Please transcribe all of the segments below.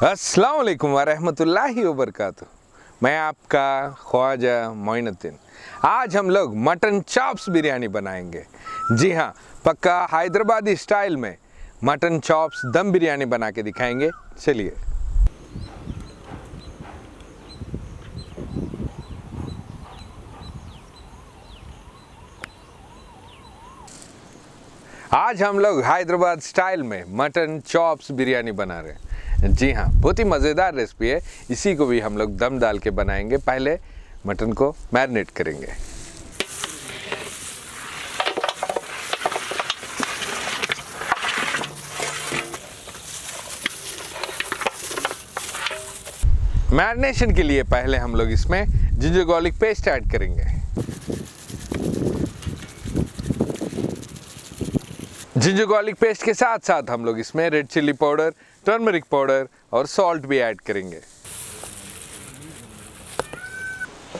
अस्सलाम वालेकुम वरहमतुल्लाहि वबरकातुह। मैं आपका ख्वाजा मोइनुद्दीन। आज हम लोग मटन चॉप्स बिरयानी बनाएंगे। जी हाँ, पक्का हैदराबादी स्टाइल में मटन चॉप्स दम बिरयानी बना के दिखाएंगे। चलिए। आज हम लोग हैदराबाद स्टाइल में मटन चॉप्स बिरयानी बना रहे हैं। जी हाँ, बहुत ही मज़ेदार रेसिपी है। इसी को भी हम लोग दम डाल के बनाएंगे। पहले मटन को मैरिनेट करेंगे। मैरिनेशन के लिए पहले हम लोग इसमें जिंजर गार्लिक पेस्ट ऐड करेंगे। जिंजर गार्लिक पेस्ट के साथ साथ हम लोग इसमें red chilli powder, turmeric powder और सॉल्ट भी ऐड करेंगे।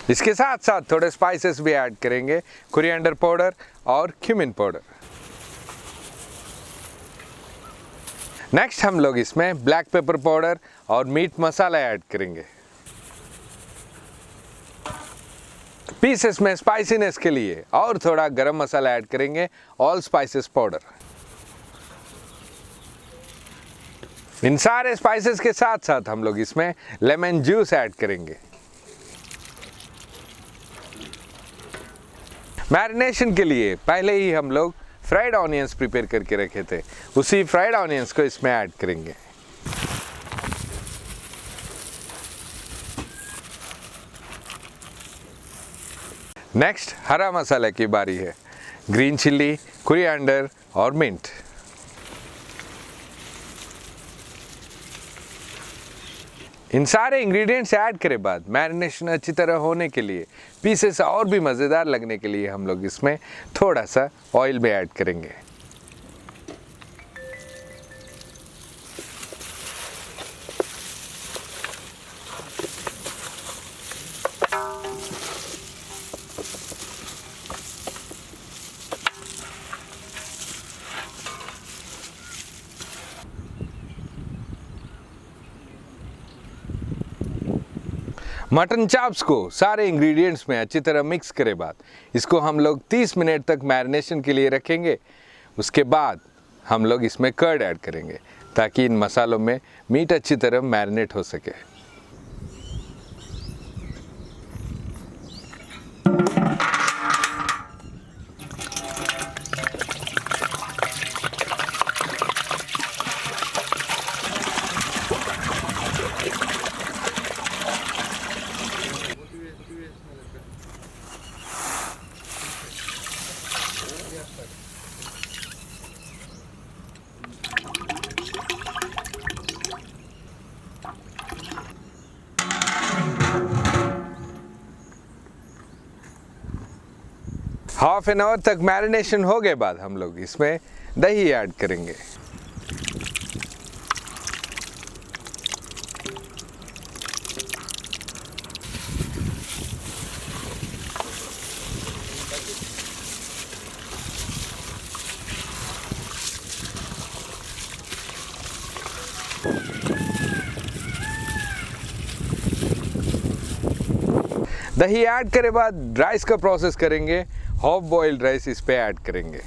इसके साथ साथ थोड़े स्पाइसेस भी ऐड करेंगे, कोरिएंडर पाउडर और क्यूमिन पाउडर। नेक्स्ट हम लोग इसमें ब्लैक पेपर पाउडर और मीट मसाला ऐड करेंगे। पीसेस में स्पाइसीनेस के लिए और थोड़ा गरम मसाला ऐड करेंगे, ऑल स्पाइसेस पाउडर। इन सारे स्पाइसेस के साथ साथ हम लोग इसमें लेमन जूस ऐड करेंगे। मैरिनेशन के लिए पहले ही हम लोग फ्राइड ऑनियंस प्रिपेयर करके रखे थे, उसी फ्राइड ऑनियंस को इसमें ऐड करेंगे। नेक्स्ट हरा मसाला की बारी है। ग्रीन चिल्ली, कोरिएंडर और मिंट। इन सारे इंग्रेडिएंट्स ऐड करे बाद मैरिनेशन अच्छी तरह होने के लिए, पीसेस और भी मज़ेदार लगने के लिए हम लोग इसमें थोड़ा सा ऑयल भी ऐड करेंगे। मटन चॉप्स को सारे इंग्रेडिएंट्स में अच्छी तरह मिक्स करे बाद इसको हम लोग 30 मिनट तक मैरिनेशन के लिए रखेंगे। उसके बाद हम लोग इसमें कर्ड ऐड करेंगे ताकि इन मसालों में मीट अच्छी तरह मैरिनेट हो सके। हाफ एन आवर तक मैरिनेशन हो गए बाद हम लोग इसमें दही ऐड करेंगे। दही ऐड करे बाद राइस का प्रोसेस करेंगे। हाफ बॉइल्ड राइस इस पे ऐड करेंगे।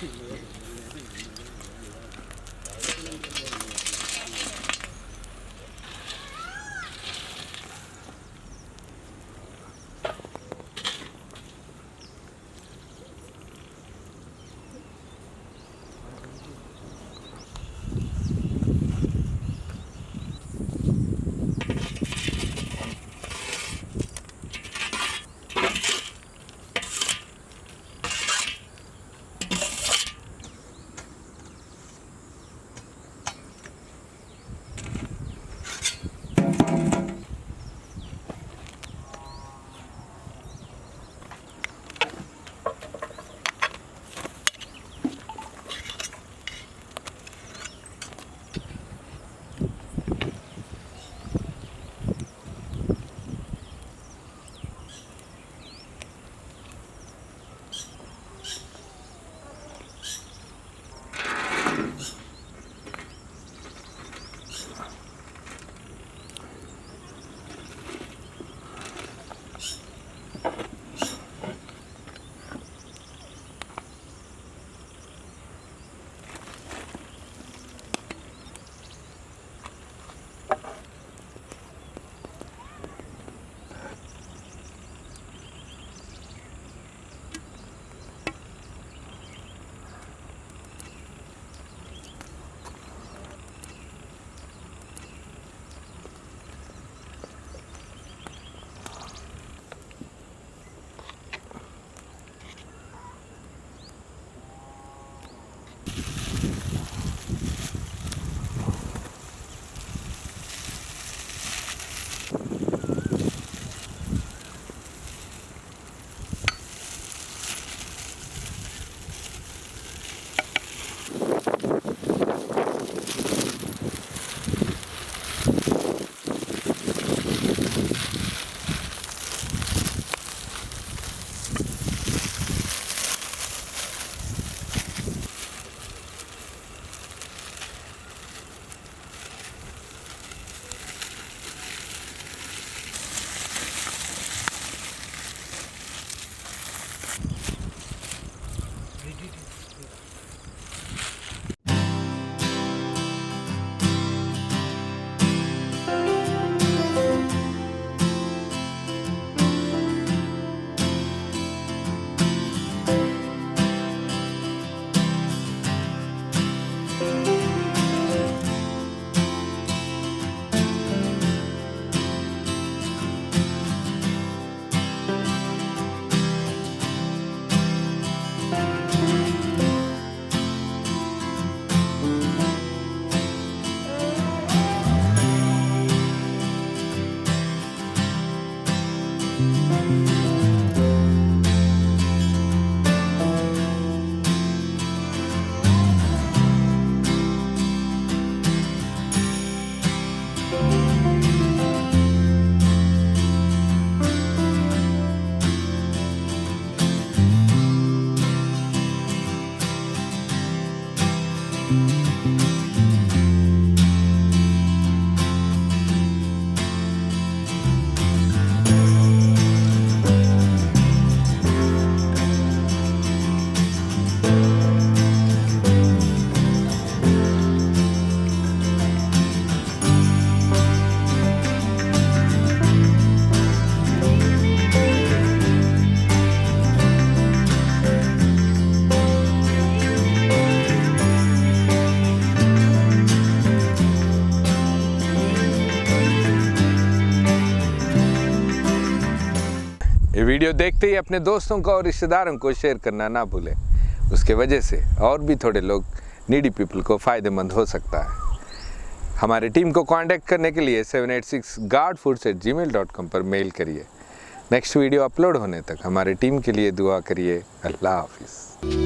ये वीडियो देखते ही अपने दोस्तों को और रिश्तेदारों को शेयर करना ना भूलें। उसके वजह से और भी थोड़े लोग नीडी पीपल को फ़ायदेमंद हो सकता है। हमारी टीम को कांटेक्ट करने के लिए 786guardfoods@gmail.com पर मेल करिए। नेक्स्ट वीडियो अपलोड होने तक हमारी टीम के लिए दुआ करिए। अल्लाह हाफिज़।